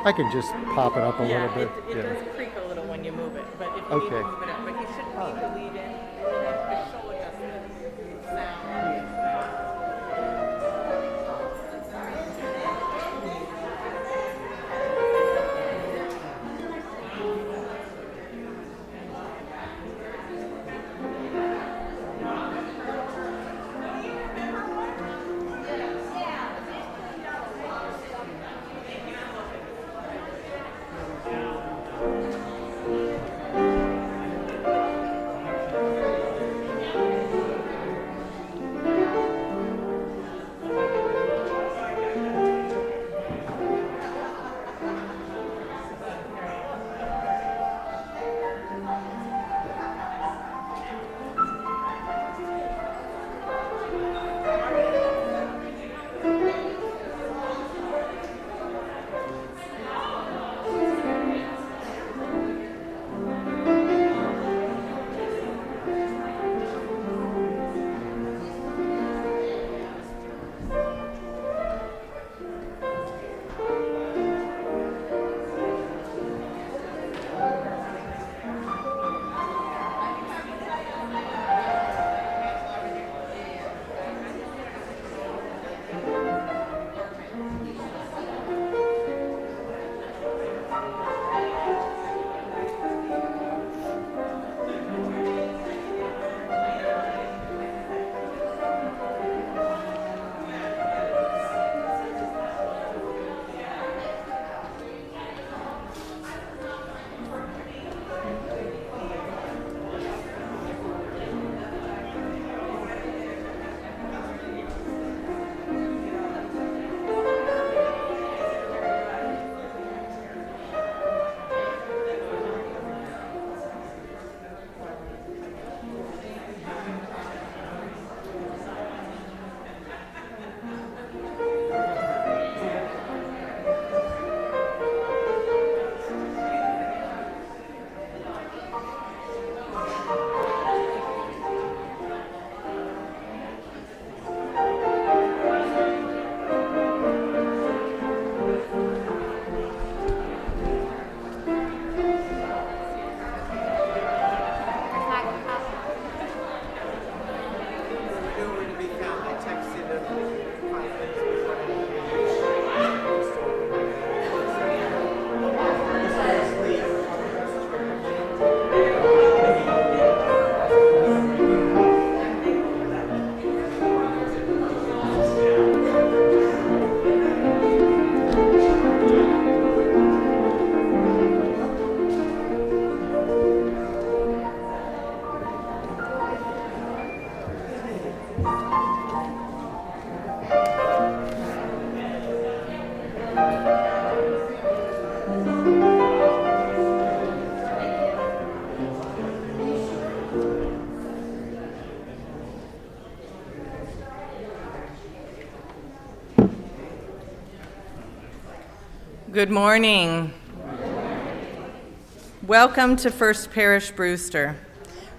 I can just pop it up a little bit. It Yeah. does creak a little when you move it, but if you need Okay. to move it up, but you shouldn't need to lead in. The show adjustment sound. Good morning. Welcome to First Parish Brewster.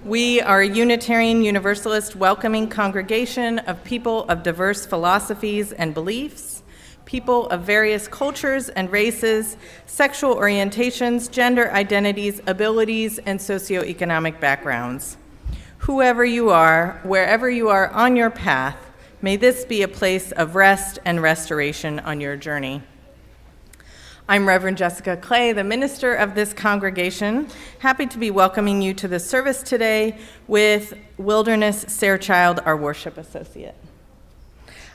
We are a Unitarian Universalist welcoming congregation of people of diverse philosophies and beliefs, people of various cultures and races, sexual orientations, gender identities, abilities, and socioeconomic backgrounds. Whoever you are, wherever you are on your path, may this be a place of rest and restoration on your journey. I'm Reverend Jessica Clay, the minister of this congregation. Happy to be welcoming you to the service today with Wilderness Sarechild, our worship associate.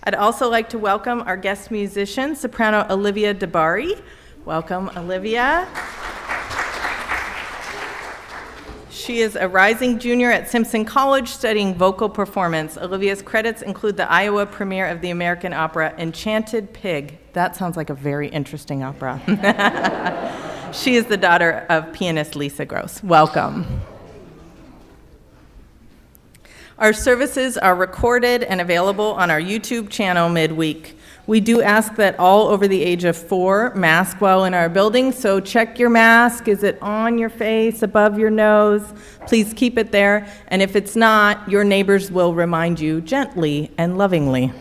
I'd also like to welcome our guest musician, soprano Olivia DeBari. Welcome, Olivia. She is a rising junior at Simpson College studying vocal performance. Olivia's credits include the Iowa premiere of the American opera Enchanted Pig. That sounds like a very interesting opera. She is the daughter of pianist Lisa Gross. Welcome. Our services are recorded and available on our YouTube channel midweek. We do ask that all over the age of 4 mask while in our building, so check your mask. Is it on your face, above your nose? Please keep it there, and if it's not, your neighbors will remind you gently and lovingly.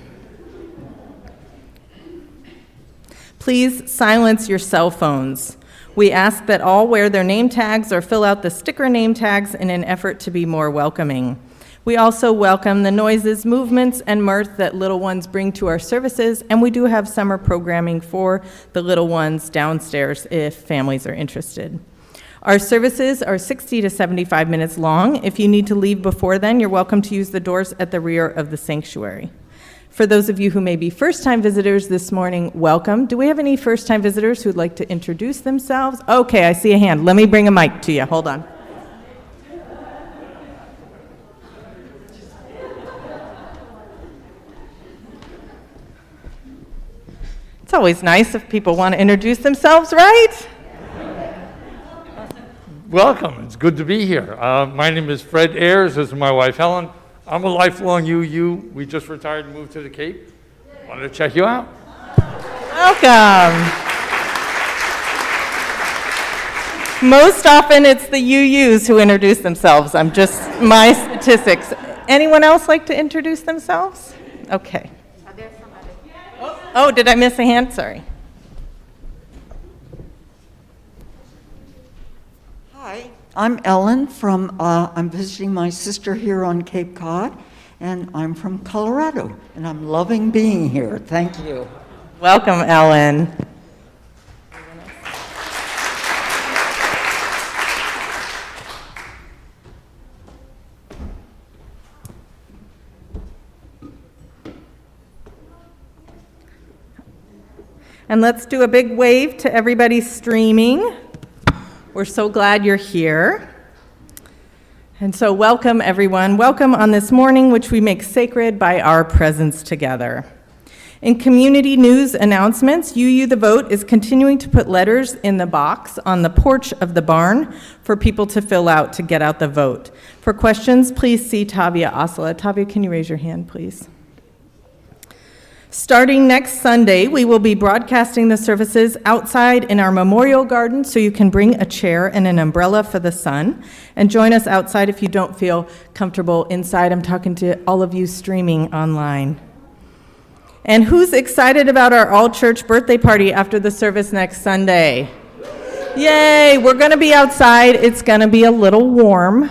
Please silence your cell phones. We ask that all wear their name tags or fill out the sticker name tags in an effort to be more welcoming. We also welcome the noises, movements, and mirth that little ones bring to our services, and we do have summer programming for the little ones downstairs if families are interested. Our services are 60 to 75 minutes long. If you need to leave before then, you're welcome to use the doors at the rear of the sanctuary. For those of you who may be first-time visitors this morning, welcome. Do we have any first-time visitors who'd like to introduce themselves? Okay, I see a hand. Let me bring a mic to you. Hold on. It's always nice if people want to introduce themselves, right? Welcome. It's good to be here. My name is Fred Ayers. This is my wife, Helen. I'm a lifelong UU. We just retired and moved to the Cape. Wanted to check you out. Welcome. Most often it's the UUs who introduce themselves. My statistics. Anyone else like to introduce themselves? Okay. Oh, did I miss a hand? Sorry. Hi, I'm Ellen I'm visiting my sister here on Cape Cod, and I'm from Colorado, and I'm loving being here. Thank you. Welcome, Ellen. And let's do a big wave to everybody streaming. We're so glad you're here. And so welcome, everyone. Welcome on this morning, which we make sacred by our presence together. In community news announcements, UU The Vote is continuing to put letters in the box on the porch of the barn for people to fill out to get out the vote. For questions, please see Tavia Osala. Tavia, can you raise your hand, please? Starting next Sunday, we will be broadcasting the services outside in our memorial garden, so you can bring a chair and an umbrella for the sun, and join us outside if you don't feel comfortable inside. I'm talking to all of you streaming online. And who's excited about our all-church birthday party after the service next Sunday? Yay, we're gonna be outside. It's gonna be a little warm,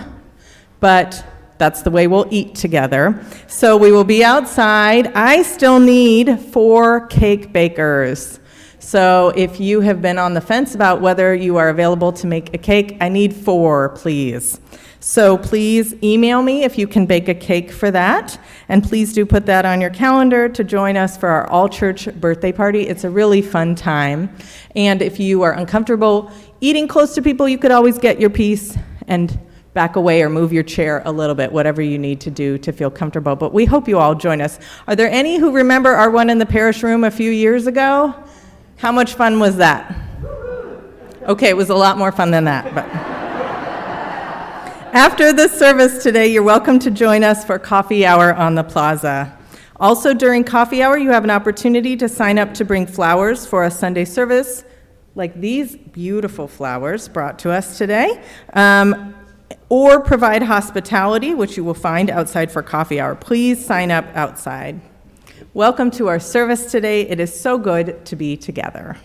but that's the way we'll eat together. So we will be outside. I still need 4 cake bakers. So if you have been on the fence about whether you are available to make a cake, I need 4, please. So please email me if you can bake a cake for that. And please do put that on your calendar to join us for our all-church birthday party. It's a really fun time. And if you are uncomfortable eating close to people, you could always get your piece and back away or move your chair a little bit, whatever you need to do to feel comfortable. But we hope you all join us. Are there any who remember our one in the parish room a few years ago? How much fun was that? Okay, it was a lot more fun than that. But after the service today, you're welcome to join us for coffee hour on the plaza. Also during coffee hour, you have an opportunity to sign up to bring flowers for a Sunday service, like these beautiful flowers brought to us today. Or provide hospitality, which you will find outside for coffee hour. Please sign up outside. Welcome to our service today. It is so good to be together.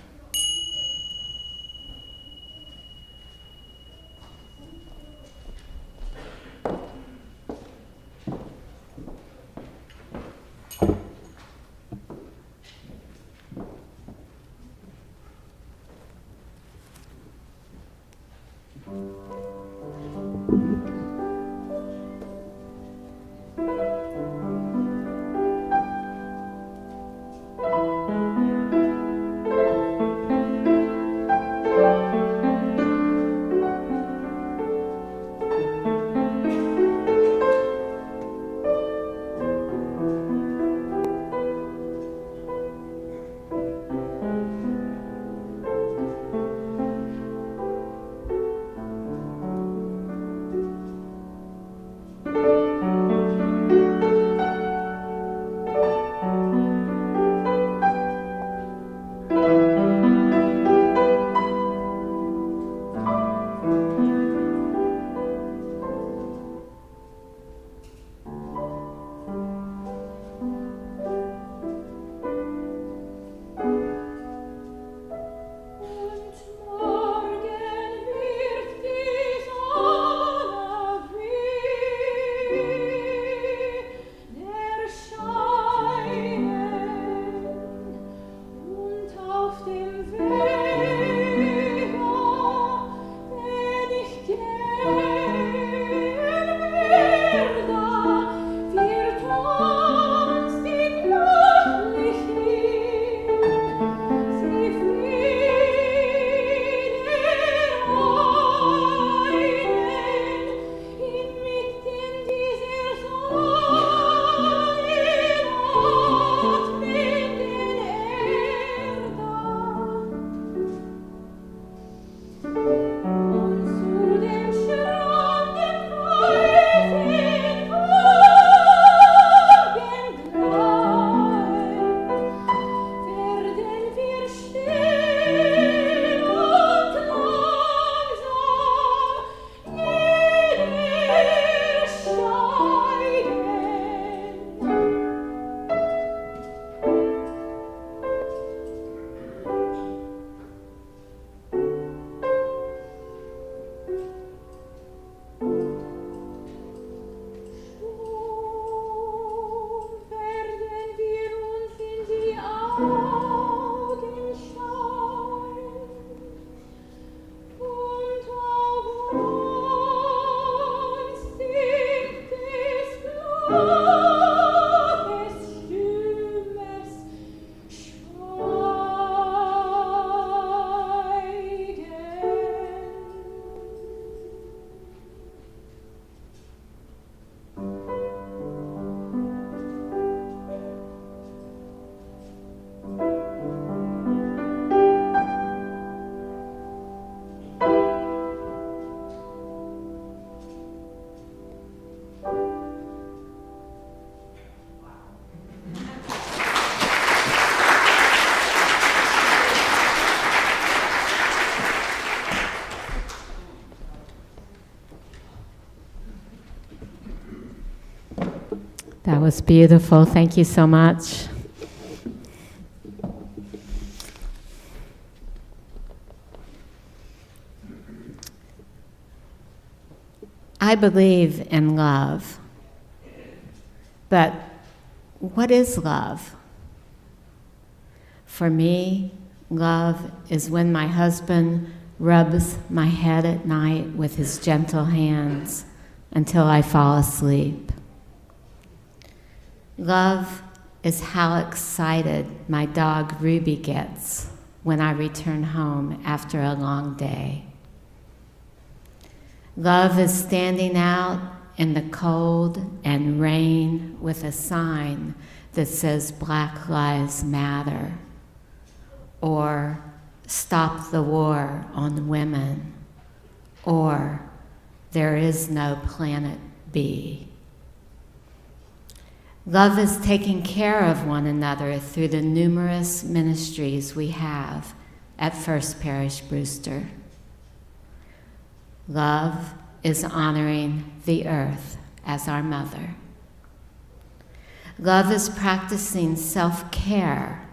That was beautiful. Thank you so much. I believe in love, but what is love? For me, love is when my husband rubs my head at night with his gentle hands until I fall asleep. Love is how excited my dog Ruby gets when I return home after a long day. Love is standing out in the cold and rain with a sign that says Black Lives Matter, or Stop the War on Women, or There is no Planet B. Love is taking care of one another through the numerous ministries we have at First Parish Brewster. Love is honoring the earth as our mother. Love is practicing self-care,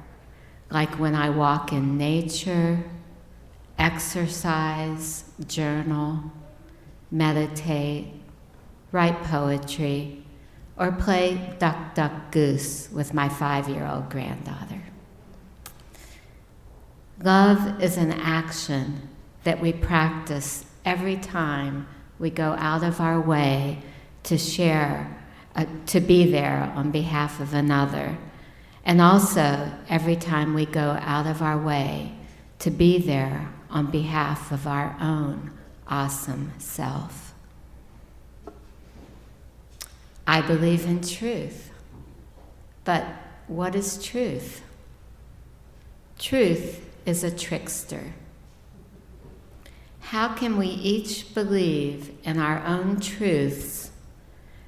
like when I walk in nature, exercise, journal, meditate, write poetry, or play duck, duck, goose with my 5-year-old granddaughter. Love is an action that we practice every time we go out of our way to share, to be there on behalf of another, and also every time we go out of our way to be there on behalf of our own awesome self. I believe in truth, but what is truth? Truth is a trickster. How can we each believe in our own truths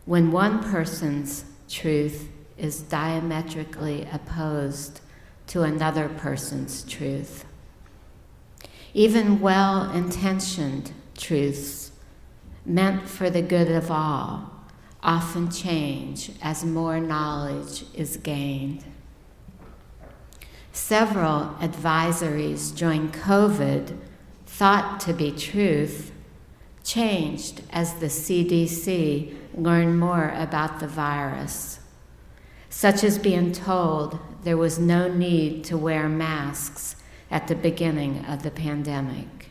when one person's truth is diametrically opposed to another person's truth? Even well-intentioned truths meant for the good of all often change as more knowledge is gained. Several advisories during COVID thought to be truth changed as the CDC learned more about the virus, such as being told there was no need to wear masks at the beginning of the pandemic.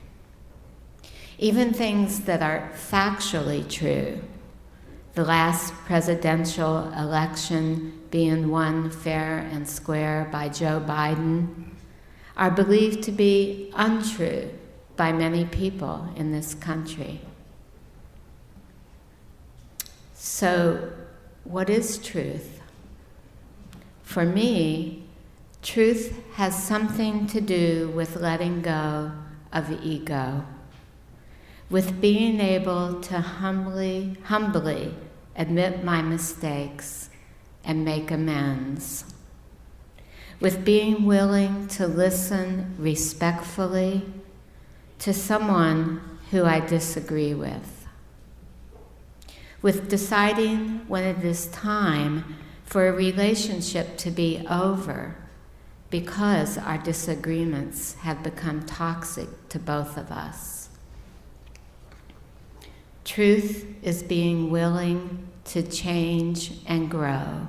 Even things that are factually true, the last presidential election being won fair and square by Joe Biden, are believed to be untrue by many people in this country. So, what is truth? For me, truth has something to do with letting go of ego, with being able to humbly admit my mistakes and make amends, with being willing to listen respectfully to someone who I disagree with deciding when it is time for a relationship to be over because our disagreements have become toxic to both of us. Truth is being willing to change and grow.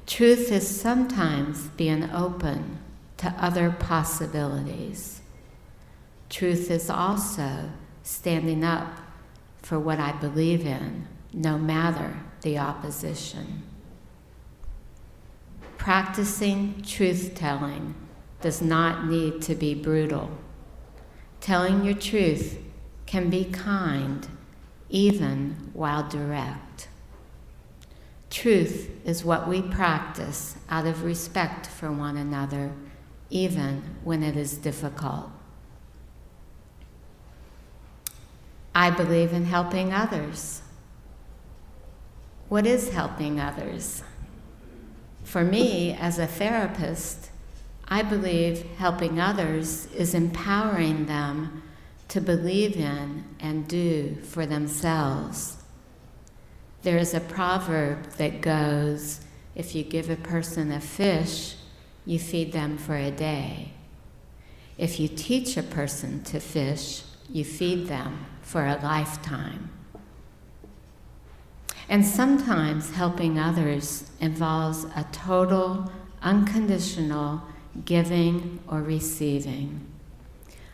Truth is sometimes being open to other possibilities. Truth is also standing up for what I believe in, no matter the opposition. Practicing truth-telling does not need to be brutal. Telling your truth can be kind, even while direct. Truth is what we practice out of respect for one another, even when it is difficult. I believe in helping others. What is helping others? For me, as a therapist, I believe helping others is empowering them to believe in and do for themselves. There is a proverb that goes, if you give a person a fish, you feed them for a day. If you teach a person to fish, you feed them for a lifetime. And sometimes helping others involves a total, unconditional giving or receiving.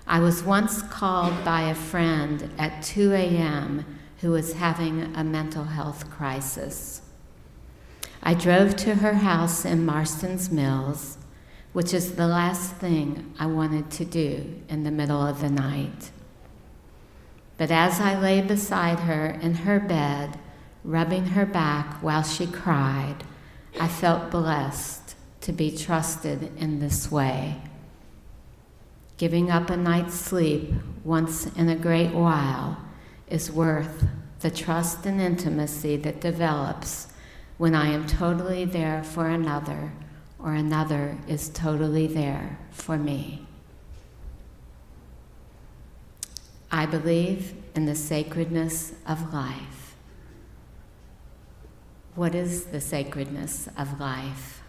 I was once called by a friend at 2 a.m. who was having a mental health crisis. I drove to her house in Marston's Mills, which is the last thing I wanted to do in the middle of the night. But as I lay beside her in her bed, rubbing her back while she cried, I felt blessed to be trusted in this way. Giving up a night's sleep once in a great while is worth the trust and intimacy that develops when I am totally there for another, or another is totally there for me. I believe in the sacredness of life. What is the sacredness of life?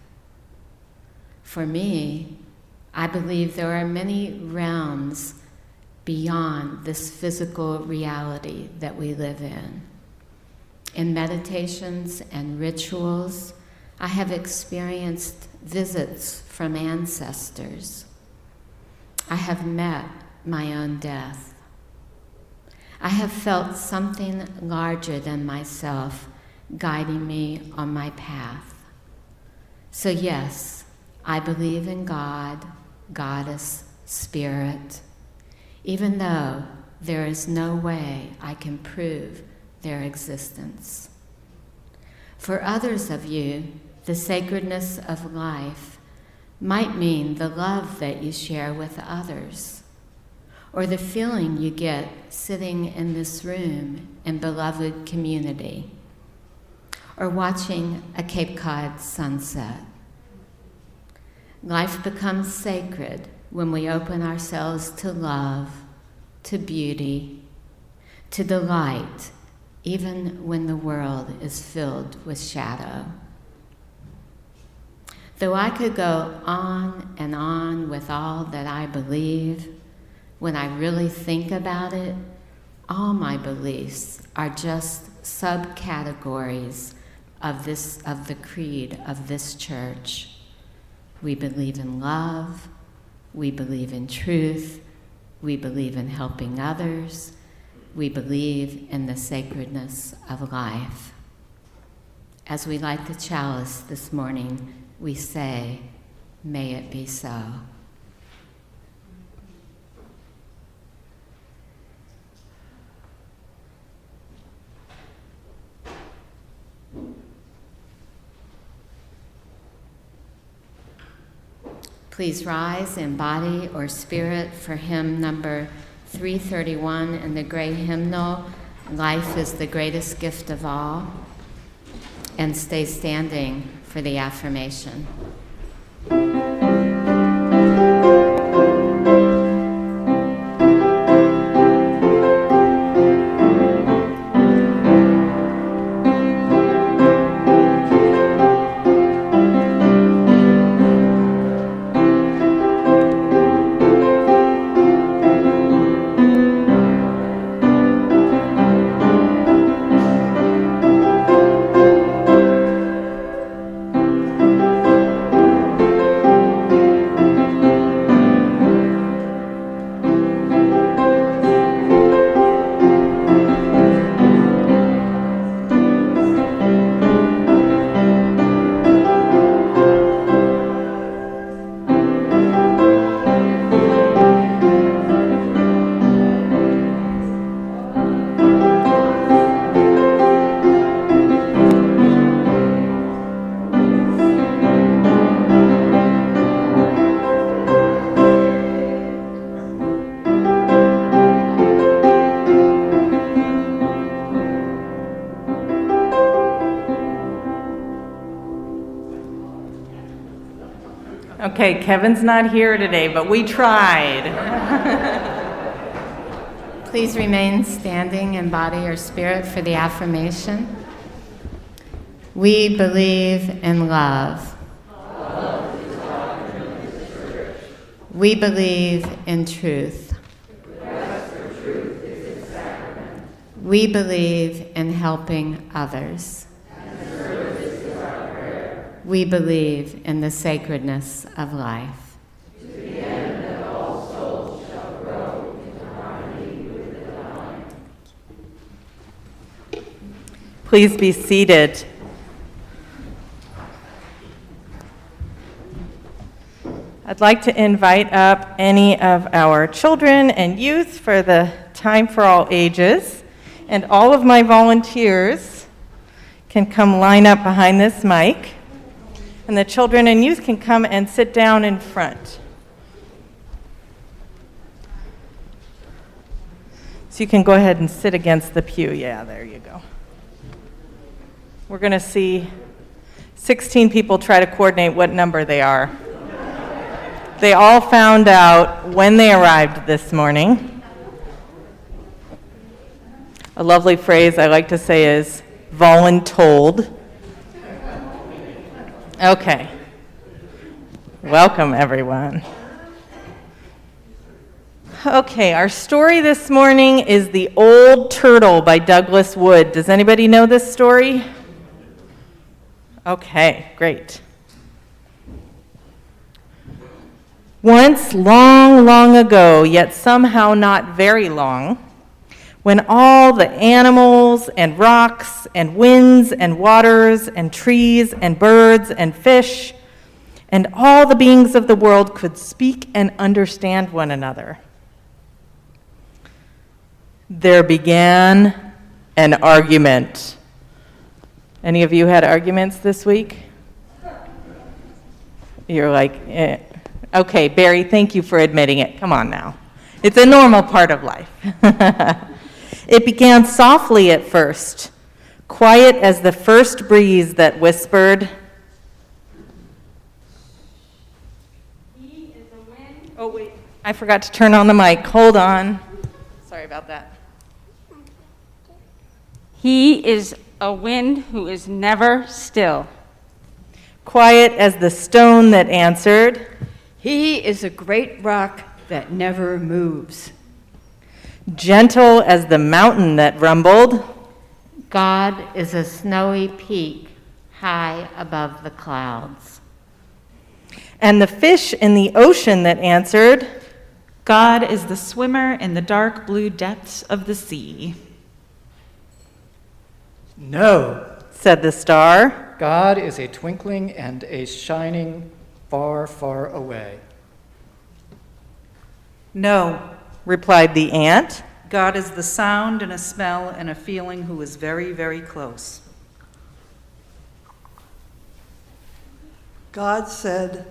For me, I believe there are many realms beyond this physical reality that we live in. In meditations and rituals, I have experienced visits from ancestors. I have met my own death. I have felt something larger than myself guiding me on my path. So yes, I believe in God, Goddess, Spirit, even though there is no way I can prove their existence. For others of you, the sacredness of life might mean the love that you share with others, or the feeling you get sitting in this room in beloved community, or watching a Cape Cod sunset. Life becomes sacred when we open ourselves to love, to beauty, to delight, even when the world is filled with shadow. Though I could go on and on with all that I believe, when I really think about it, all my beliefs are just subcategories of the creed of this church. We believe in love, we believe in truth, we believe in helping others, we believe in the sacredness of life. As we light the chalice this morning, we say, may it be so. Please rise in body or spirit for hymn number 331 in the gray hymnal, Life is the Greatest Gift of All, and stay standing for the affirmation. Okay, Kevin's not here today, but we tried. Please remain standing in body or spirit for the affirmation. We believe in love. We believe in truth. We believe in helping others. We believe in the sacredness of life. Please be seated. I'd like to invite up any of our children and youth for the Time for All Ages, and all of my volunteers can come line up behind this mic, and the children and youth can come and sit down in front. So you can go ahead and sit against the pew. Yeah, there you go. We're going to see 16 people try to coordinate what number they are. They all found out when they arrived this morning. A lovely phrase I like to say is voluntold. Okay. Welcome, everyone. Okay, our story this morning is The Old Turtle by Douglas Wood. Does anybody know this story? Okay, great. Once, long, long ago, yet somehow not very long, when all the animals and rocks and winds and waters and trees and birds and fish and all the beings of the world could speak and understand one another, there began an argument. Any of you had arguments this week? You're like, eh. Okay, Barry, thank you for admitting it. Come on now. It's a normal part of life. It began softly at first, quiet as the first breeze that whispered, "He is a wind." Oh, wait, I forgot to turn on the mic. Hold on. Sorry about that. He is a wind who is never still. Quiet as the stone that answered, He is a great rock that never moves. gentle as the mountain that rumbled, God is a snowy peak high above the clouds. and the fish in the ocean that answered, God is the swimmer in the dark blue depths of the sea. No, said the star. God is a twinkling and a shining far, far away. No, Replied the ant. God is the sound and a smell and a feeling who is very, very close. God, said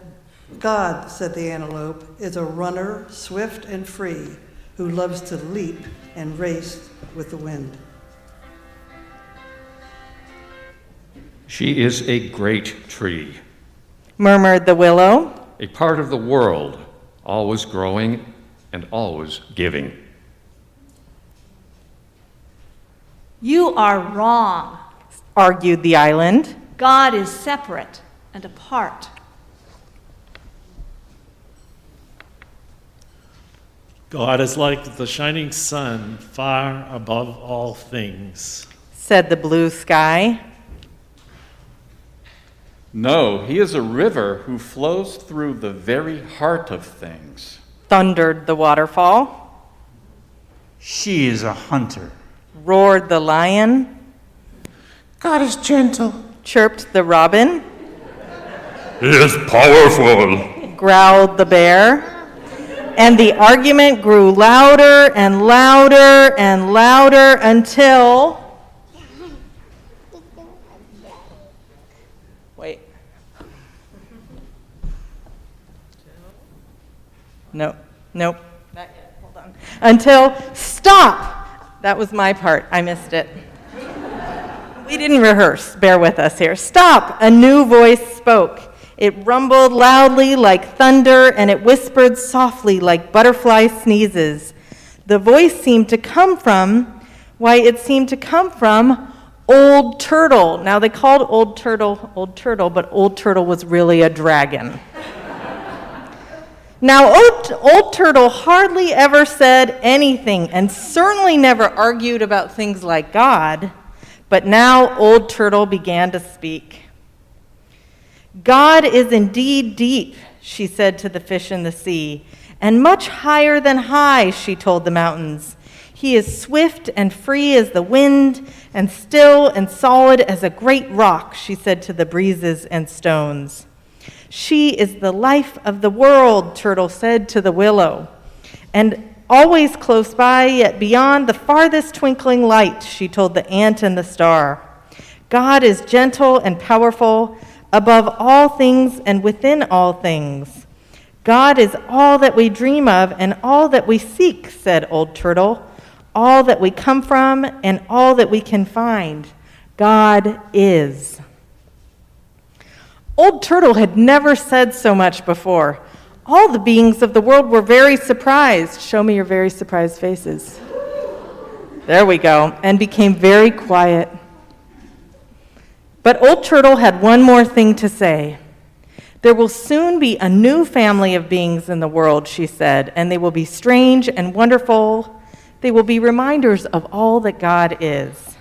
the antelope, is a runner, swift and free, who loves to leap and race with the wind. She is a great tree, Murmured the willow. a part of the world, always growing and always giving. You are wrong. Argued the island. God is separate and apart. God is like the shining sun, far above all things, Said the blue sky. No, he is a river who flows through the very heart of things. Thundered the waterfall. She is a hunter. Roared the lion. God is gentle. Chirped the robin. He is powerful, Growled the bear. And the argument grew louder and louder and louder until... Wait. Nope. Not yet. Hold on. Until, stop! That was my part. I missed it. We didn't rehearse. Bear with us here. Stop! A new voice spoke. It rumbled loudly like thunder, and it whispered softly like butterfly sneezes. The voice seemed to come from Old Turtle. Now, they called Old Turtle, but Old Turtle was really a dragon. Now, Old Turtle hardly ever said anything and certainly never argued about things like God, but now Old Turtle began to speak. God is indeed deep, she said to the fish in the sea, and much higher than high, she told the mountains. He is swift and free as the wind, and still and solid as a great rock, she said to the breezes and stones. She is the life of the world, Turtle said to the willow, and always close by, yet beyond the farthest twinkling light, she told the ant and the star. God is gentle and powerful, above all things and within all things. God is all that we dream of and all that we seek, said Old Turtle, all that we come from and all that we can find. God is. Old Turtle had never said so much before. All the beings of the world were very surprised. Show me your very surprised faces. There we go. And became very quiet. But Old Turtle had one more thing to say. There will soon be a new family of beings in the world, she said, and they will be strange and wonderful. They will be reminders of all that God is.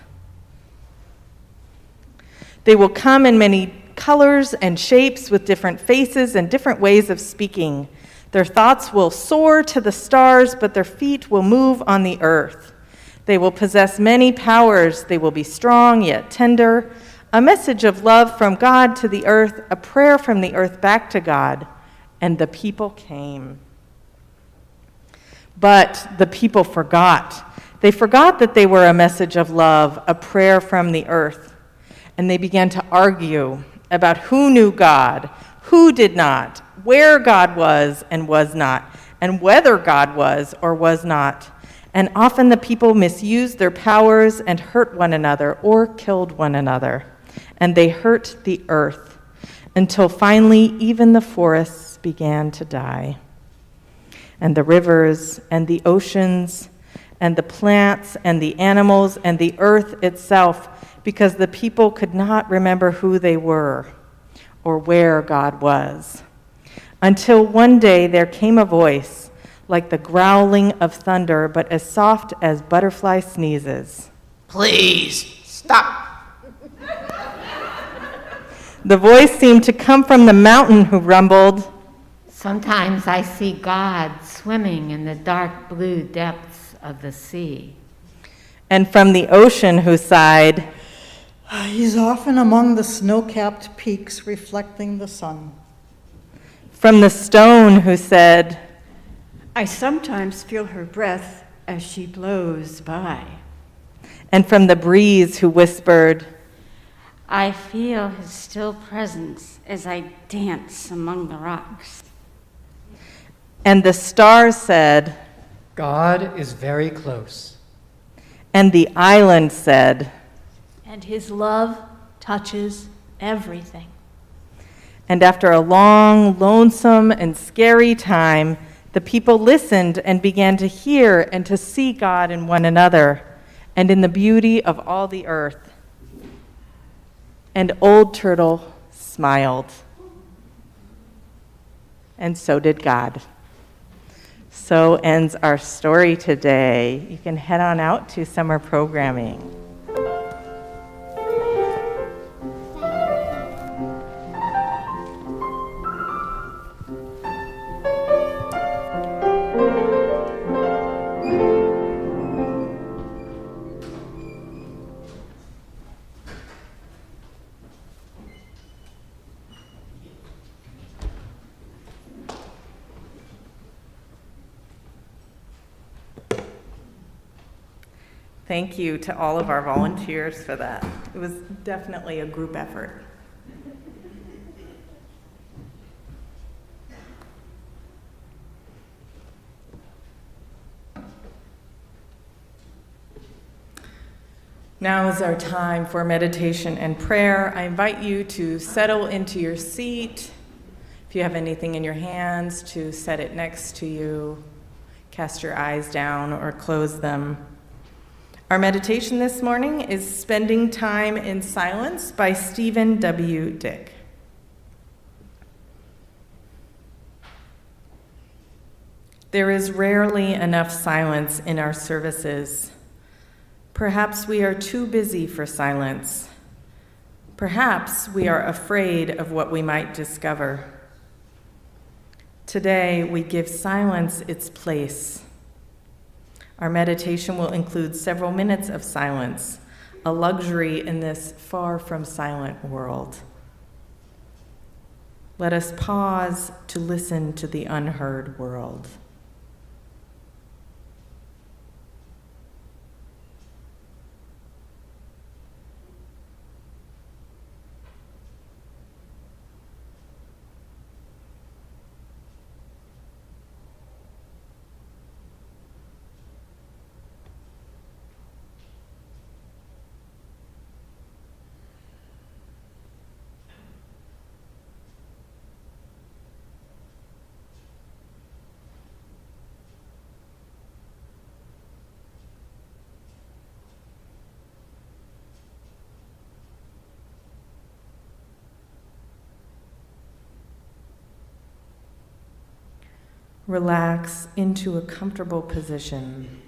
They will come in many colors and shapes with different faces and different ways of speaking. Their thoughts will soar to the stars, but their feet will move on the earth. They will possess many powers. They will be strong yet tender, a message of love from God to the earth, a prayer from the earth back to God. And the people came. But the people forgot. They forgot that they were a message of love, a prayer from the earth. And they began to argue about who knew God, who did not, where God was and was not, and whether God was or was not. And often the people misused their powers and hurt one another or killed one another. And they hurt the earth until finally even the forests began to die. And the rivers and the oceans and the plants and the animals and the earth itself, because the people could not remember who they were or where God was. Until one day there came a voice like the growling of thunder, but as soft as butterfly sneezes. Please, stop. The voice seemed to come from the mountain, who rumbled, Sometimes I see God swimming in the dark blue depths of the sea. And from the ocean, who sighed, He's often among the snow-capped peaks reflecting the sun. From the stone, who said, I sometimes feel her breath as she blows by. And from the breeze, who whispered, I feel his still presence as I dance among the rocks. And the stars said, God is very close. And the island said, And his love touches everything. And after a long, lonesome, and scary time, the people listened and began to hear and to see God in one another and in the beauty of all the earth. And Old Turtle smiled. And so did God. So ends our story today. You can head on out to summer programming. Thank you to all of our volunteers for that. It was definitely a group effort. Now is our time for meditation and prayer. I invite you to settle into your seat. If you have anything in your hands, to set it next to you. Cast your eyes down or close them. Our meditation this morning is Spending Time in Silence by Stephen W. Dick. There is rarely enough silence in our services. Perhaps we are too busy for silence. Perhaps we are afraid of what we might discover. Today, we give silence its place. Our meditation will include several minutes of silence, a luxury in this far from silent world. Let us pause to listen to the unheard world. Relax into a comfortable position.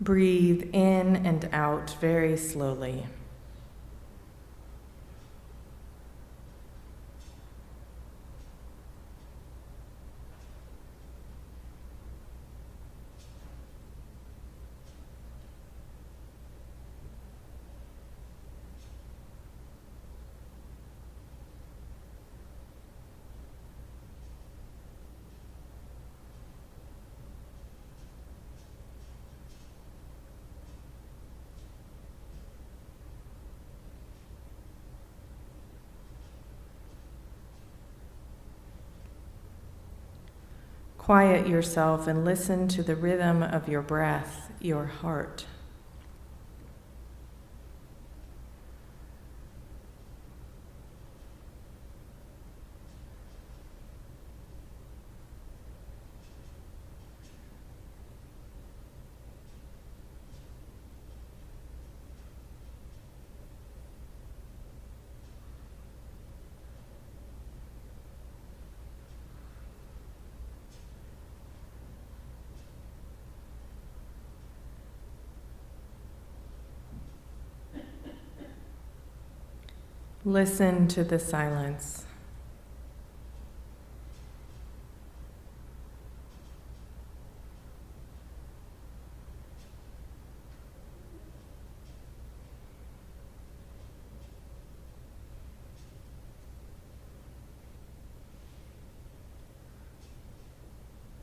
Breathe in and out very slowly. Quiet yourself and listen to the rhythm of your breath, your heart. Listen to the silence.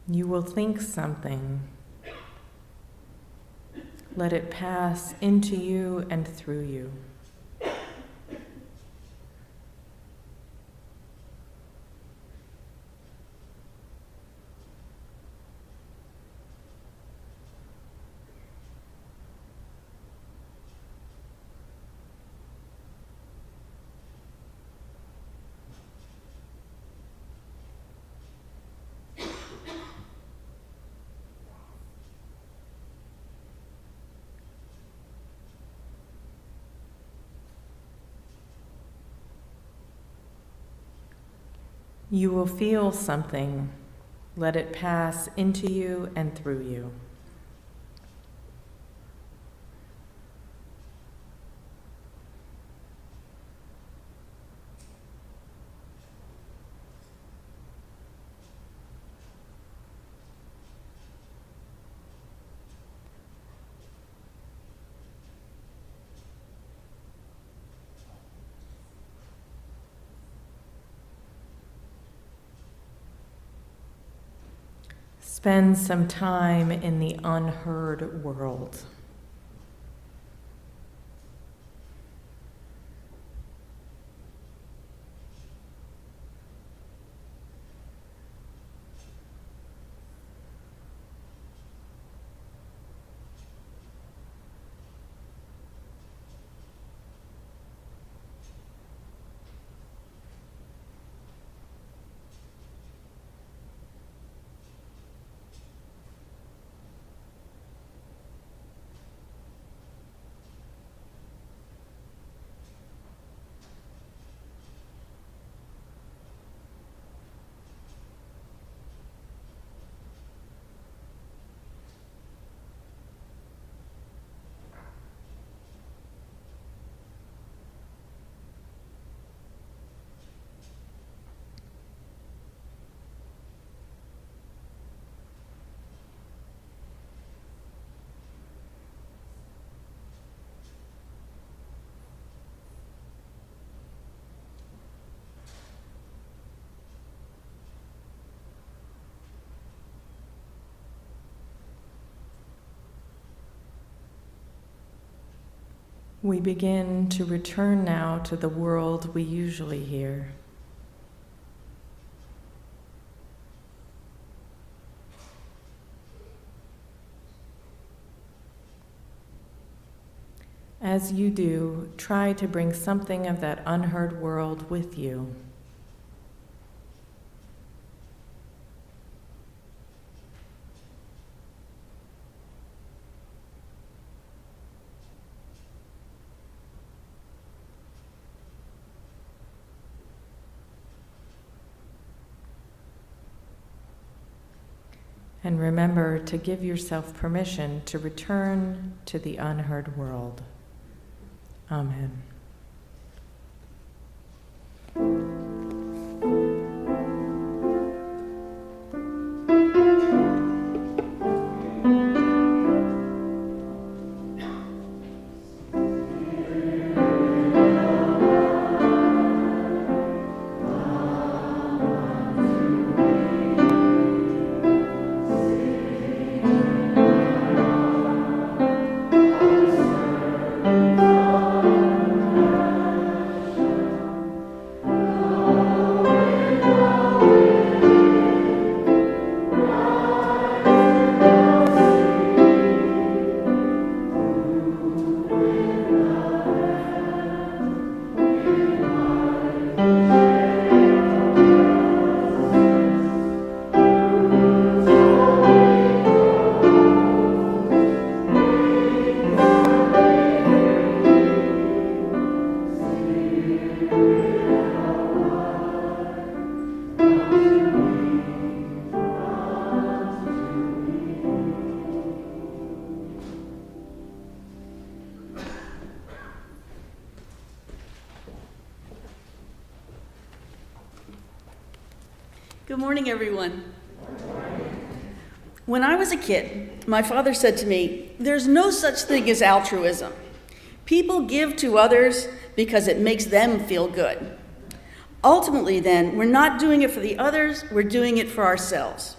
You will think something. Let it pass into you and through you. You will feel something. Let it pass into you and through you. spend some time in the unheard world. We begin to return now to the world we usually hear. As you do, try to bring something of that unheard world with you. And remember to give yourself permission to return to the unheard world. Amen. Good morning, everyone. When I was a kid, my father said to me, "There's no such thing as altruism. People give to others because it makes them feel good. Ultimately, then, we're not doing it for the others, we're doing it for ourselves."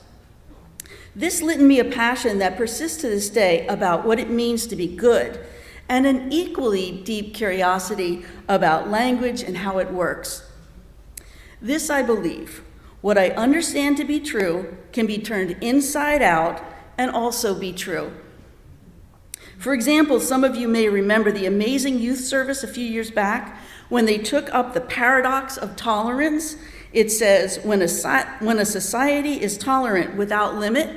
This lit in me a passion that persists to this day about what it means to be good, and an equally deep curiosity about language and how it works. This I believe. What I understand to be true can be turned inside out and also be true. For example, some of you may remember the amazing youth service a few years back when they took up the paradox of tolerance. It says, when a society is tolerant without limit,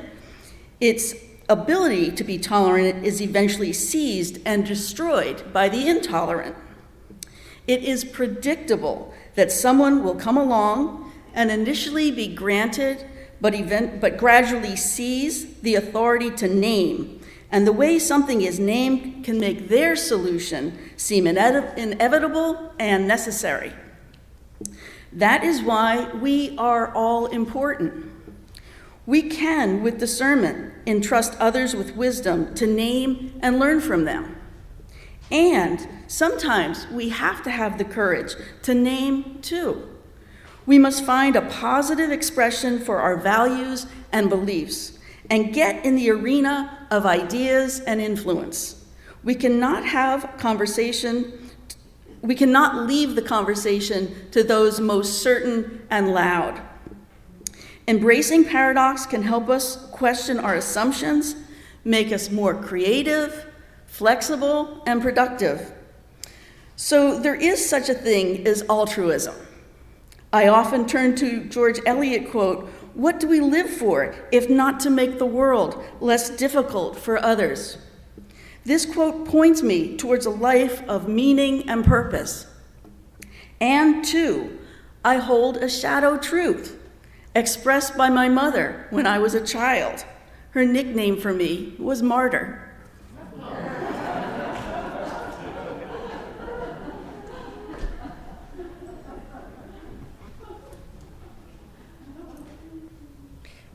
its ability to be tolerant is eventually seized and destroyed by the intolerant. It is predictable that someone will come along and initially be granted, but gradually seize the authority to name. And the way something is named can make their solution seem inevitable and necessary. That is why we are all important. We can, with discernment, entrust others with wisdom to name and learn from them. And sometimes we have to have the courage to name too. We must find a positive expression for our values and beliefs, and get in the arena of ideas and influence. We cannot leave the conversation to those most certain and loud. Embracing paradox can help us question our assumptions, make us more creative, flexible, and productive. So there is such a thing as altruism. I often turn to George Eliot quote, "What do we live for if not to make the world less difficult for others?" This quote points me towards a life of meaning and purpose. And two, I hold a shadow truth expressed by my mother when I was a child. Her nickname for me was Martyr.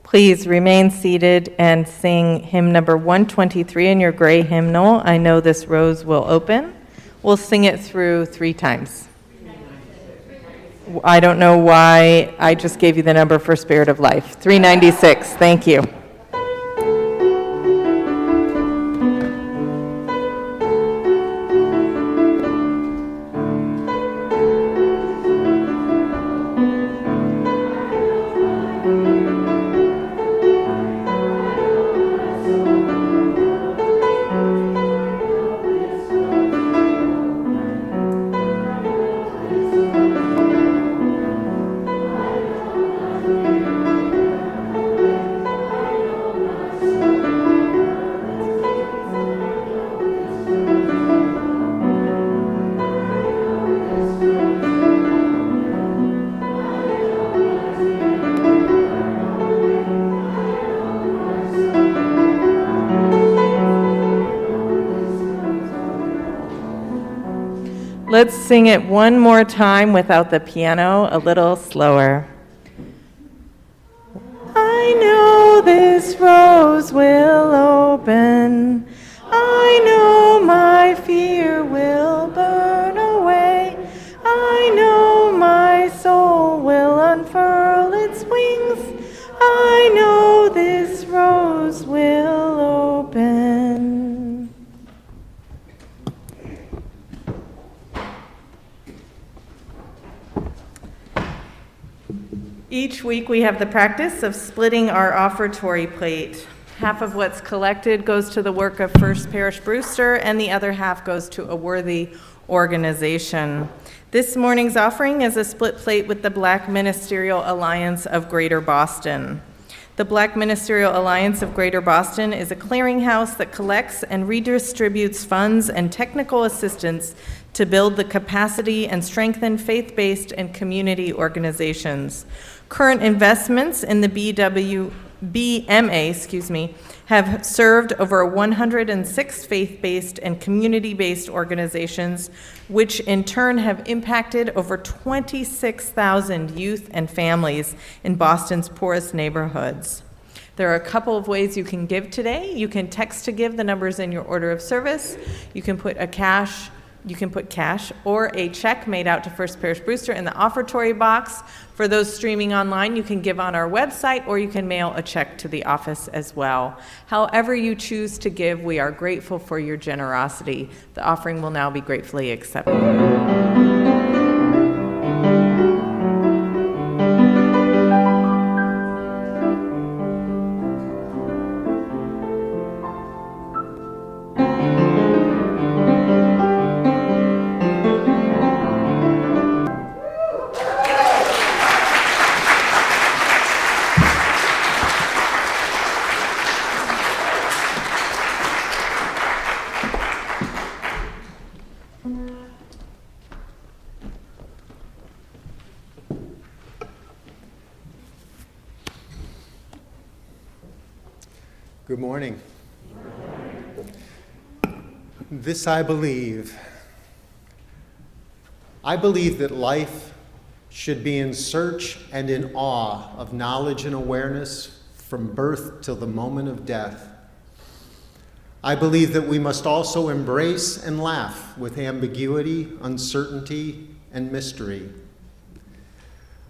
Please remain seated and sing hymn number 123 in your gray hymnal, "I Know This Rose Will Open." We'll sing it through 3 times. I don't know why I just gave you the number for Spirit of Life. 396. Thank you. Let's sing it one more time without the piano, a little slower. I know this rose will open. I know my fear will burn away. I know my soul will unfurl its wings. I know this rose will open. Each week we have the practice of splitting our offertory plate. Half of what's collected goes to the work of First Parish Brewster, and the other half goes to a worthy organization. This morning's offering is a split plate with the Black Ministerial Alliance of Greater Boston. The Black Ministerial Alliance of Greater Boston is a clearinghouse that collects and redistributes funds and technical assistance to build the capacity and strengthen faith-based and community organizations. Current investments in the BMA, have served over 106 faith-based and community-based organizations, which in turn have impacted over 26,000 youth and families in Boston's poorest neighborhoods. There are a couple of ways you can give today. You can text to give, the numbers in your order of service. You can put cash or a check made out to First Parish Brewster in the offertory box. For those streaming online, you can give on our website, or you can mail a check to the office as well. However you choose to give, we are grateful for your generosity. The offering will now be gratefully accepted. Good morning. This I believe. I believe that life should be in search and in awe of knowledge and awareness from birth till the moment of death. I believe that we must also embrace and laugh with ambiguity, uncertainty, and mystery.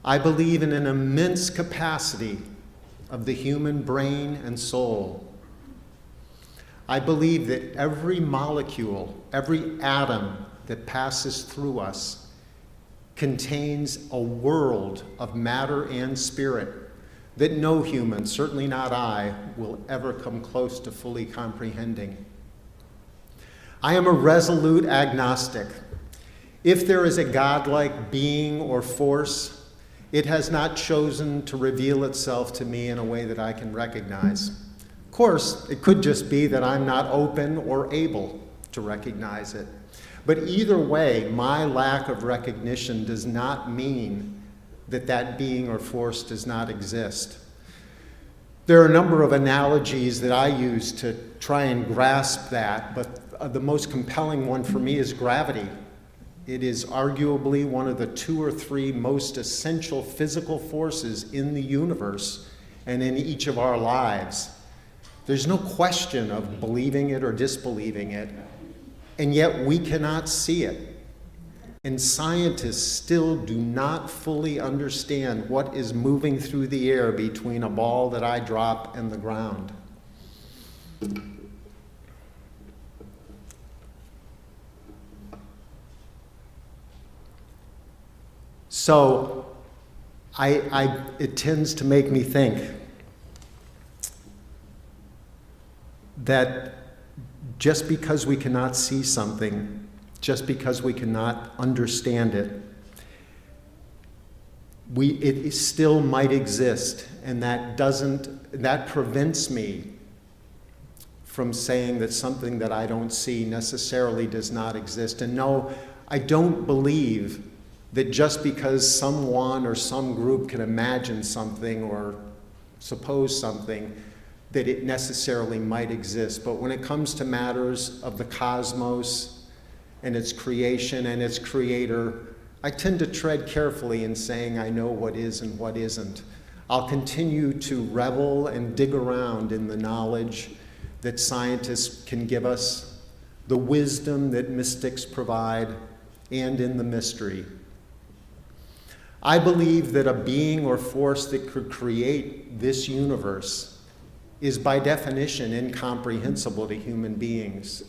I believe in an immense capacity of the human brain and soul. I believe that every molecule, every atom that passes through us contains a world of matter and spirit that no human, certainly not I, will ever come close to fully comprehending. I am a resolute agnostic. If there is a godlike being or force, it has not chosen to reveal itself to me in a way that I can recognize. Of course, it could just be that I'm not open or able to recognize it. But either way, my lack of recognition does not mean that that being or force does not exist. There are a number of analogies that I use to try and grasp that, but the most compelling one for me is gravity. It is arguably one of the 2 or 3 most essential physical forces in the universe and in each of our lives. There's no question of believing it or disbelieving it, and yet we cannot see it. And scientists still do not fully understand what is moving through the air between a ball that I drop and the ground. So it tends to make me think that just because we cannot see something, just because we cannot understand it, it still might exist, and that prevents me from saying that something that I don't see necessarily does not exist. And no, I don't believe that just because someone or some group can imagine something or suppose something, that it necessarily might exist. But when it comes to matters of the cosmos and its creation and its creator, I tend to tread carefully in saying I know what is and what isn't. I'll continue to revel and dig around in the knowledge that scientists can give us, the wisdom that mystics provide, and in the mystery. I believe that a being or force that could create this universe is by definition incomprehensible to human beings.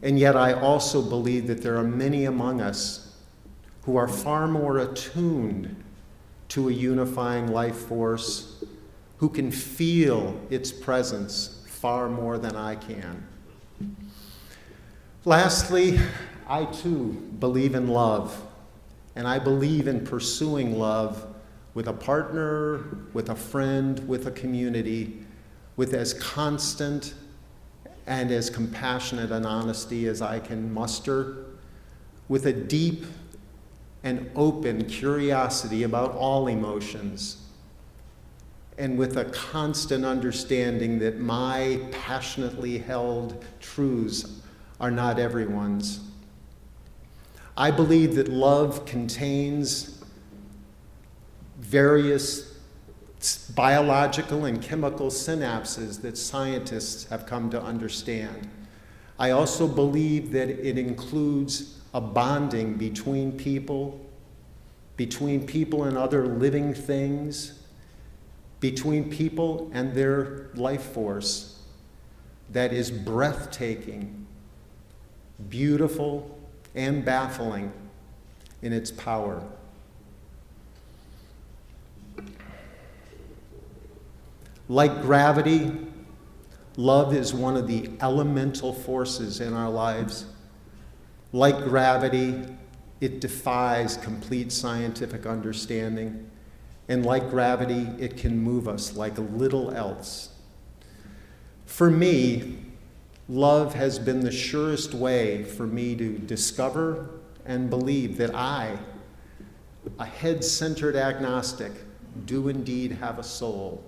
And yet I also believe that there are many among us who are far more attuned to a unifying life force, who can feel its presence far more than I can. Lastly, I too believe in love, and I believe in pursuing love with a partner, with a friend, with a community, with as constant and as compassionate an honesty as I can muster, with a deep and open curiosity about all emotions, and with a constant understanding that my passionately held truths are not everyone's. I believe that love contains various biological and chemical synapses that scientists have come to understand. I also believe that it includes a bonding between people and other living things, between people and their life force that is breathtaking, beautiful, and baffling in its power. Like gravity, love is one of the elemental forces in our lives. Like gravity, it defies complete scientific understanding. And like gravity, it can move us like little else. For me, love has been the surest way for me to discover and believe that I, a head-centered agnostic, do indeed have a soul.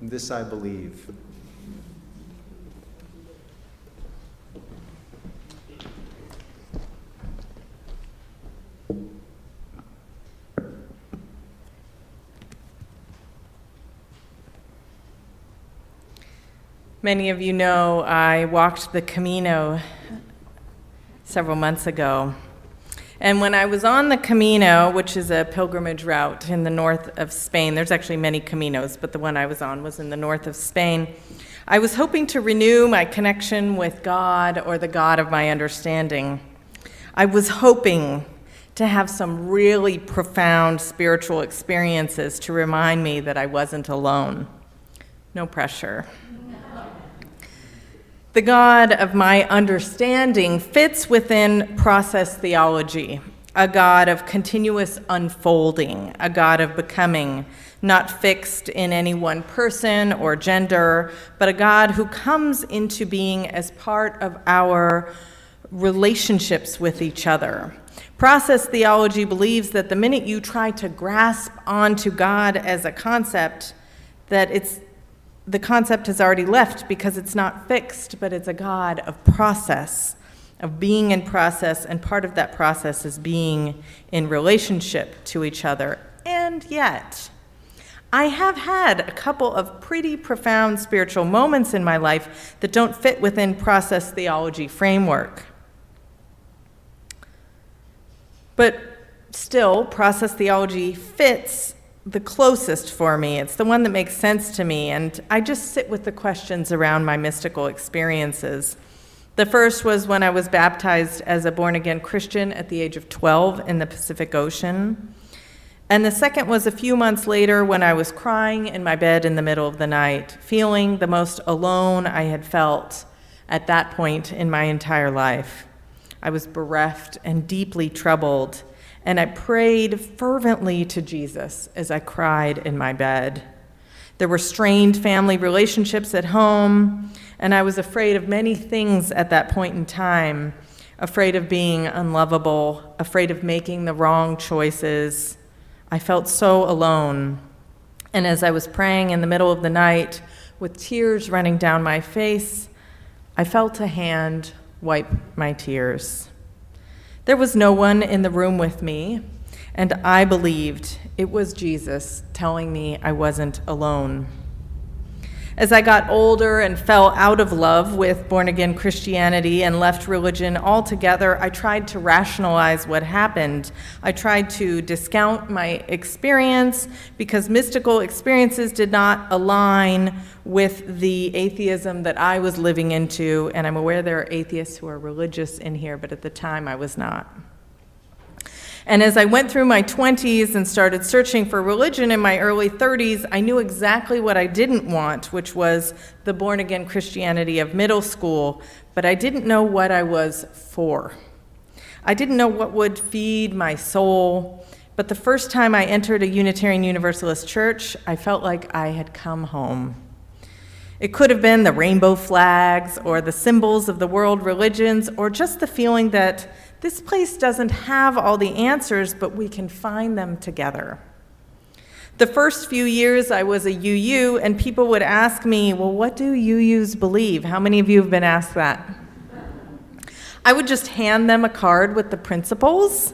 This I believe. Many of you know I walked the Camino several months ago, And when I was on the Camino, which is a pilgrimage route in the north of Spain, there's actually many Caminos, but the one I was on was in the north of Spain, I was hoping to renew my connection with God or the God of my understanding. I was hoping to have some really profound spiritual experiences to remind me that I wasn't alone. No pressure. The God of my understanding fits within process theology, a God of continuous unfolding, a God of becoming, not fixed in any one person or gender, but a God who comes into being as part of our relationships with each other. Process theology believes that the minute you try to grasp onto God as a concept, the concept has already left because it's not fixed, but it's a God of process, of being in process, and part of that process is being in relationship to each other. And yet, I have had a couple of pretty profound spiritual moments in my life that don't fit within process theology framework. But still, process theology fits the closest for me. It's the one that makes sense to me, and I just sit with the questions around my mystical experiences. The first was when I was baptized as a born-again Christian at the age of 12 in the Pacific Ocean. And the second was a few months later when I was crying in my bed in the middle of the night, feeling the most alone I had felt at that point in my entire life. I was bereft and deeply troubled, and I prayed fervently to Jesus as I cried in my bed. There were strained family relationships at home, and I was afraid of many things at that point in time, afraid of being unlovable, afraid of making the wrong choices. I felt so alone. And as I was praying in the middle of the night, with tears running down my face, I felt a hand wipe my tears. There was no one in the room with me, and I believed it was Jesus telling me I wasn't alone. As I got older and fell out of love with born-again Christianity and left religion altogether, I tried to rationalize what happened. I tried to discount my experience because mystical experiences did not align with the atheism that I was living into, and I'm aware there are atheists who are religious in here, but at the time I was not. And as I went through my 20s and started searching for religion in my early 30s, I knew exactly what I didn't want, which was the born-again Christianity of middle school, but I didn't know what I was for. I didn't know what would feed my soul, but the first time I entered a Unitarian Universalist church, I felt like I had come home. It could have been the rainbow flags or the symbols of the world religions, or just the feeling that this place doesn't have all the answers, but we can find them together. The first few years I was a UU, and people would ask me, well, what do UUs believe? How many of you have been asked that? I would just hand them a card with the principles.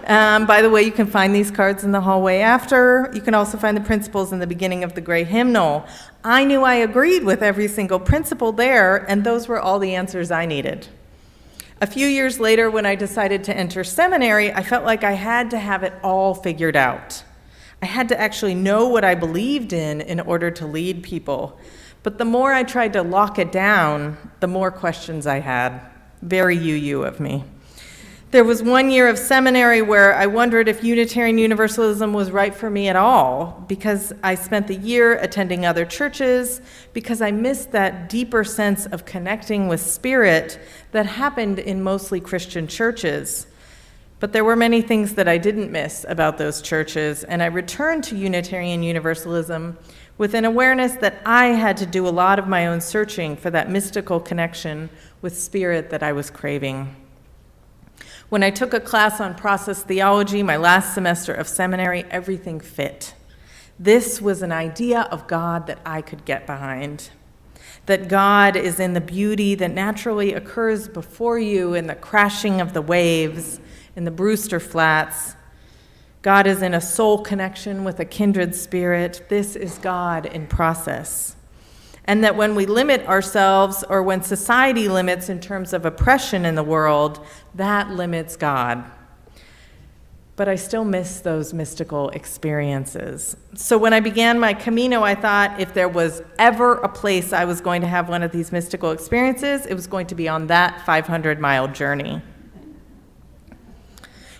By the way, you can find these cards in the hallway after. You can also find the principles in the beginning of the gray hymnal. I knew I agreed with every single principle there, and those were all the answers I needed. A few years later, when I decided to enter seminary, I felt like I had to have it all figured out. I had to actually know what I believed in order to lead people. But the more I tried to lock it down, the more questions I had. Very UU of me. There was 1 year of seminary where I wondered if Unitarian Universalism was right for me at all, because I spent the year attending other churches, because I missed that deeper sense of connecting with spirit that happened in mostly Christian churches. But there were many things that I didn't miss about those churches, and I returned to Unitarian Universalism with an awareness that I had to do a lot of my own searching for that mystical connection with spirit that I was craving. When I took a class on process theology my last semester of seminary, everything fit. This was an idea of God that I could get behind. That God is in the beauty that naturally occurs before you in the crashing of the waves, in the Brewster Flats. God is in a soul connection with a kindred spirit. This is God in process. And that when we limit ourselves, or when society limits in terms of oppression in the world, that limits God. but I still miss those mystical experiences. So when I began my Camino, I thought if there was ever a place I was going to have one of these mystical experiences, it was going to be on that 500-mile journey.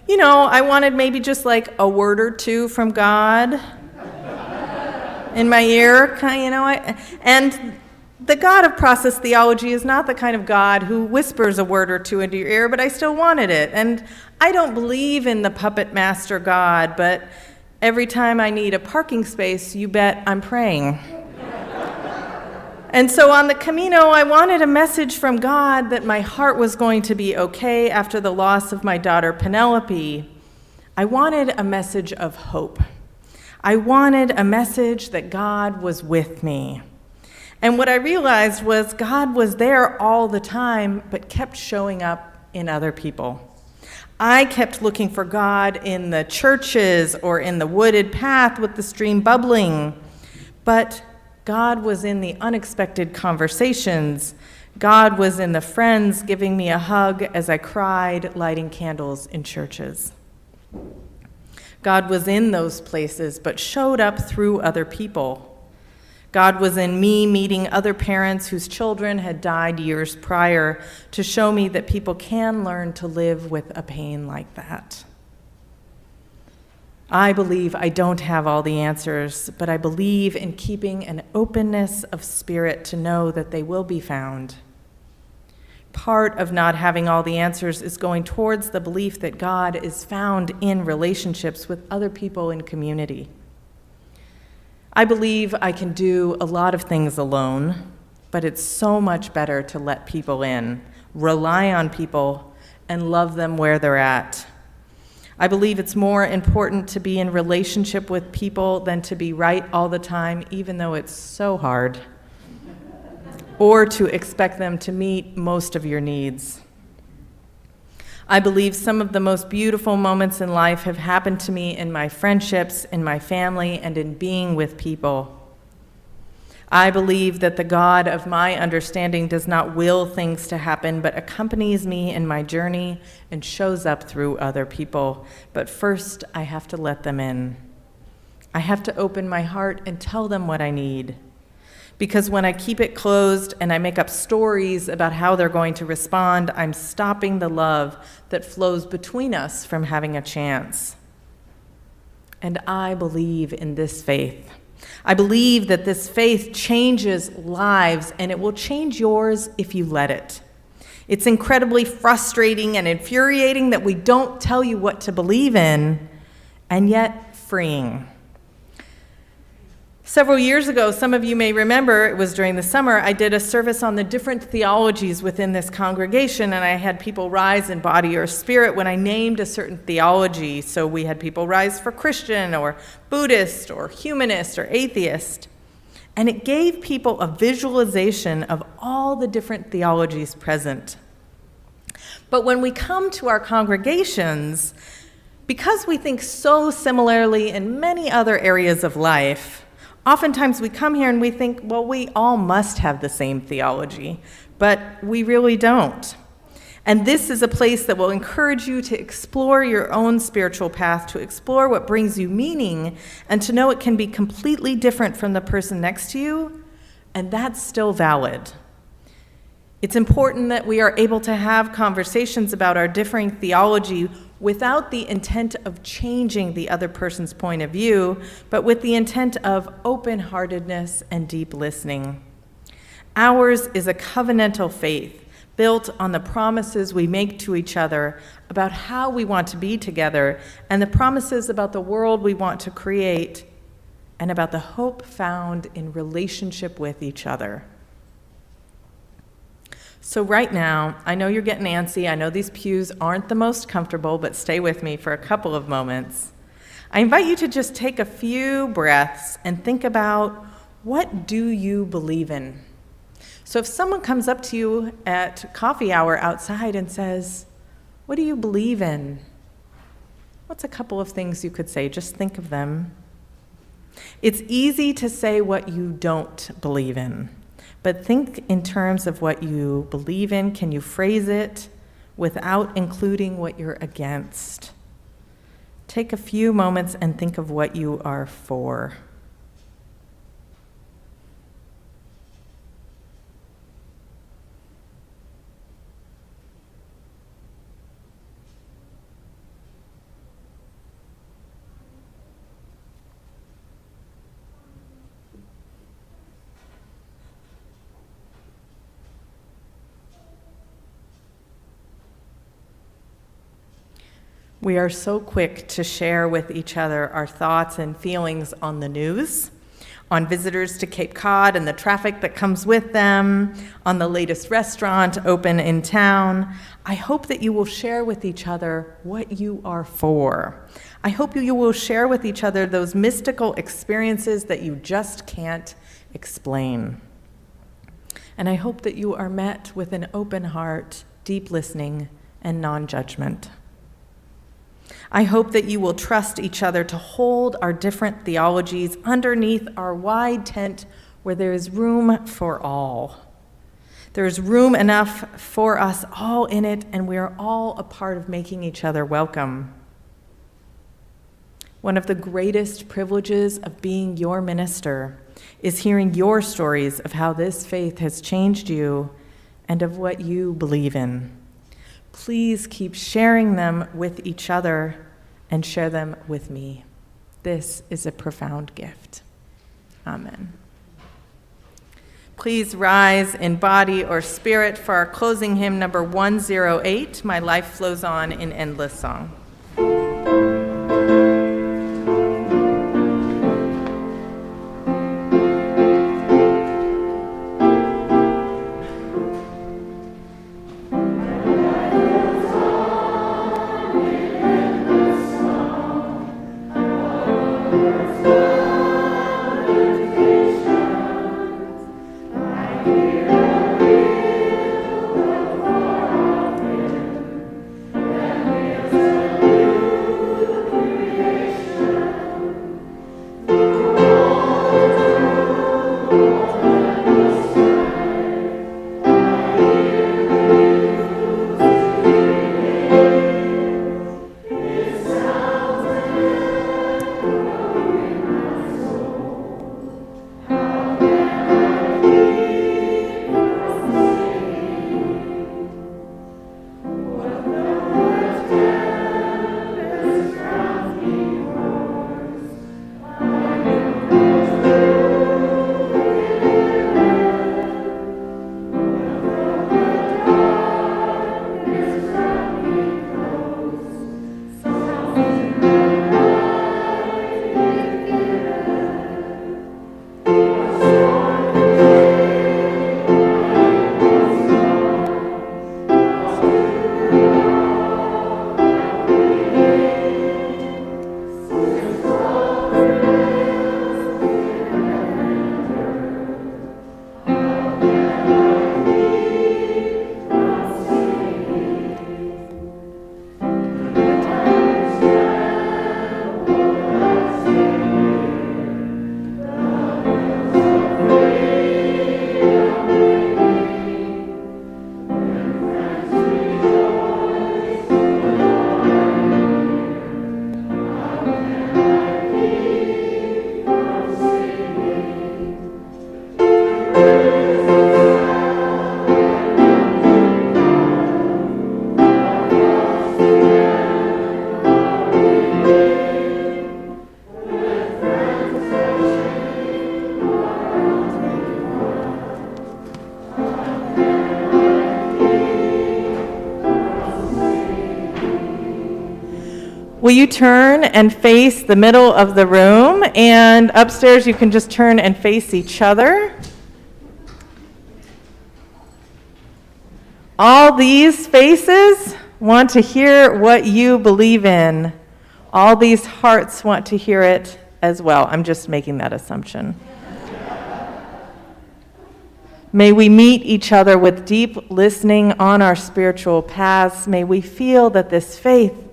You know, I wanted maybe just like a word or two from God in my ear, you know. And the God of process theology is not the kind of God who whispers a word or two into your ear, but I still wanted it. And I don't believe in the puppet master God, but every time I need a parking space, you bet I'm praying. And so on the Camino, I wanted a message from God that my heart was going to be okay after the loss of my daughter Penelope. I wanted a message of hope. I wanted a message that God was with me. And what I realized was God was there all the time, but kept showing up in other people. I kept looking for God in the churches or in the wooded path with the stream bubbling, but God was in the unexpected conversations. God was in the friends giving me a hug as I cried, lighting candles in churches. God was in those places, but showed up through other people. God was in me meeting other parents whose children had died years prior to show me that people can learn to live with a pain like that. I believe I don't have all the answers, but I believe in keeping an openness of spirit to know that they will be found. Part of not having all the answers is going towards the belief that God is found in relationships with other people in community. I believe I can do a lot of things alone, but it's so much better to let people in, rely on people, and love them where they're at. I believe it's more important to be in relationship with people than to be right all the time, even though it's so hard, or to expect them to meet most of your needs. I believe some of the most beautiful moments in life have happened to me in my friendships, in my family, and in being with people. I believe that the God of my understanding does not will things to happen, but accompanies me in my journey and shows up through other people. But first, I have to let them in. I have to open my heart and tell them what I need. Because when I keep it closed and I make up stories about how they're going to respond, I'm stopping the love that flows between us from having a chance. And I believe in this faith. I believe that this faith changes lives, and it will change yours if you let it. It's incredibly frustrating and infuriating that we don't tell you what to believe in, and yet freeing. Several years ago, some of you may remember, it was during the summer, I did a service on the different theologies within this congregation, and I had people rise in body or spirit when I named a certain theology. So we had people rise for Christian or Buddhist or humanist or atheist. And it gave people a visualization of all the different theologies present. But when we come to our congregations, because we think so similarly in many other areas of life, oftentimes we come here and we think, well, we all must have the same theology, but we really don't. And this is a place that will encourage you to explore your own spiritual path, to explore what brings you meaning, and to know it can be completely different from the person next to you, and that's still valid. It's important that we are able to have conversations about our differing theology without the intent of changing the other person's point of view, but with the intent of open-heartedness and deep listening. Ours is a covenantal faith built on the promises we make to each other about how we want to be together, and the promises about the world we want to create, and about the hope found in relationship with each other. So right now, I know you're getting antsy. I know these pews aren't the most comfortable, but stay with me for a couple of moments. I invite you to just take a few breaths and think about, what do you believe in? So if someone comes up to you at coffee hour outside and says, what do you believe in? What's a couple of things you could say? Just think of them. It's easy to say what you don't believe in. But think in terms of what you believe in. Can you phrase it without including what you're against? Take a few moments and think of what you are for. We are so quick to share with each other our thoughts and feelings on the news, on visitors to Cape Cod and the traffic that comes with them, on the latest restaurant open in town. I hope that you will share with each other what you are for. I hope you will share with each other those mystical experiences that you just can't explain. And I hope that you are met with an open heart, deep listening, and non-judgment. I hope that you will trust each other to hold our different theologies underneath our wide tent where there is room for all. There is room enough for us all in it, and we are all a part of making each other welcome. One of the greatest privileges of being your minister is hearing your stories of how this faith has changed you and of what you believe in. Please keep sharing them with each other and share them with me. This is a profound gift. Amen. Please rise in body or spirit for our closing hymn, number 108, My Life Flows On in Endless Song. Will you turn and face the middle of the room? And upstairs, you can just turn and face each other. All these faces want to hear what you believe in. All these hearts want to hear it as well. I'm just making that assumption. May we meet each other with deep listening on our spiritual paths. May we feel that this faith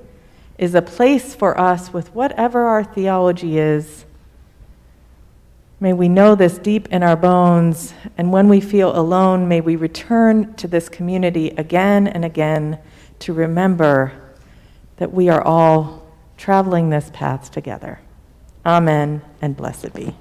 is a place for us with whatever our theology is. May we know this deep in our bones, and when we feel alone, may we return to this community again and again to remember that we are all traveling this path together. Amen, and blessed be.